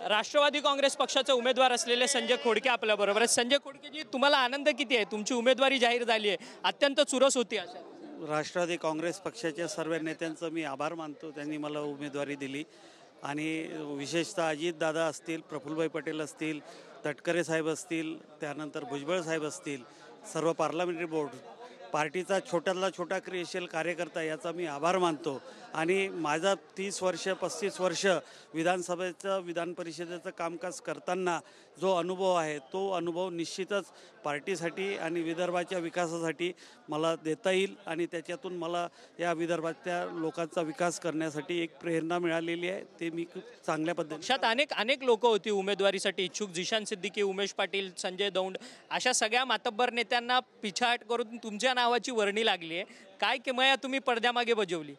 राष्ट्रवादी काँग्रेस पक्षाचे उमेदवार असलेले संजय खोडके आपल्या बरोबर आहेत। संजय खोडकेजी, तुम्हाला आनंद किती आहे? तुमची उमेदवारी जाहीर झाली आहे, अत्यंत चुरस होती अशा। राष्ट्रवादी काँग्रेस पक्षाच्या सर्व नेत्यांचं मी आभार मानतो, त्यांनी मला उमेदवारी दिली आणि विशेषतः अजितदादा असतील, प्रफुल्लभाई पटेल असतील, तटकरे साहेब असतील, त्यानंतर भुजबळ साहेब असतील, सर्व पार्लमेंटरी बोर्ड पार्टीचा छोट्यातला छोटा क्रियाशील कार्यकर्ता याचा मी आभार मानतो। आणि माझा 30 वर्ष 35 वर्ष विधानसभेचं विधान परिषदेचं कामकाज करताना जो अनुभव आहे तो अनुभव निश्चितच पार्टीसाठी आणि विदर्भाच्या विकासासाठी मला देता येईल आणि त्याच्यातून मला या विदर्भाच्या लोकांचा विकास करण्यासाठी एक प्रेरणा मिळालेली आहे। ते मी खूप चांगल्या पद्धतीने पक्षात अनेक लोक होती उमेदवारीसाठी इच्छुक, जिशान सिद्दीकी, उमेश पाटील, संजय दौंड अशा सगळ्या मातब्बर नेत्यांना पिछाट करून तुमच्या नावाची वर्णी लागली आहे। काय किमया तुम्ही पडद्यामागे बजवली?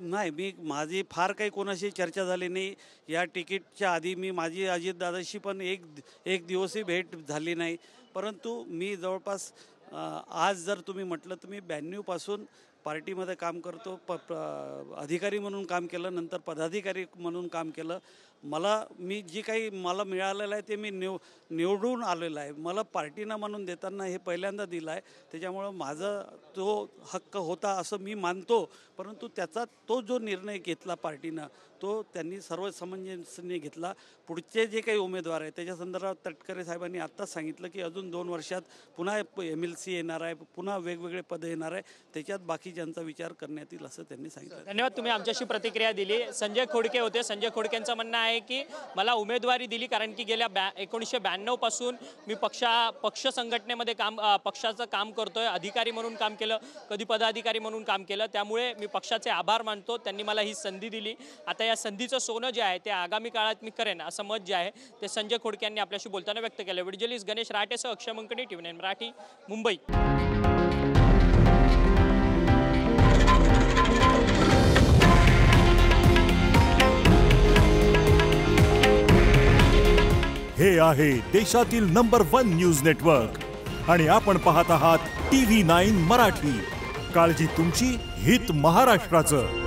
नाही, माझी फार काही कोणाशी चर्चा झाली नाही। या तिकीटच्या आधी माझी अजितदादाशी पण एक दिवसही भेट झाली नाही। परंतु मी जवळपास आज जर तुम्ही म्हटलं तर मी 92 पासून पार्टीमध्ये काम करतो, अधिकारी म्हणून काम केलं, नंतर पदाधिकारी म्हणून काम केलं। मी जी काही मला मिळालेलं आहे ते मी निवडून आलेलं आहे। मला पार्टीनं म्हणून देताना हे पहिल्यांदा दिलं आहे, त्याच्यामुळं माझा तो हक्क होता असं मी मानतो। परंतु त्याचा तो जो निर्णय घेतला पार्टीनं तो त्यांनी सर्व समंजसपणे घेतला। पुढचे जे काही उमेदवार आहेत त्याच्या संदर्भात तटकरे साहेबांनी आत्ताच सांगितलं की अजून 2 वर्षात पुन्हा MLC येणार आहे, पुन्हा वेगवेगळे पदं येणार आहे, त्याच्यात बाकीच्यांचा विचार करण्यात येईल असं त्यांनी सांगितलं। धन्यवाद, तुम्ही आमच्याशी प्रतिक्रिया दिली। संजय खोडके होते। संजय खोडकेंचं म्हणणं आहे की मला उमेदवारी दिली कारण की गेल्या 1992 पासून मी पक्ष संघटनेमध्ये पक्षाचं काम करतोय, अधिकारी म्हणून काम केलं, कधी पदाधिकारी म्हणून काम केलं, त्यामुळे मी पक्षाचे आभार मानतो। त्यांनी मला ही संधी दिली। आता या संधीचं सोनं जे आहे ते आगामी काळात मी करेन असं मत जे आहे ते संजय खोडके यांनी आपल्याशी बोलताना व्यक्त केलं। व्हिडिओ गणेश राटेसह अक्षय मंकणी, TV9 मराठी, मुंबई। हे आहे देशातील नंबर 1 न्यूज नेटवर्क आणि आपण पाहत आहात TV9 मराठी। काळजी तुमची, हित महाराष्ट्राचं।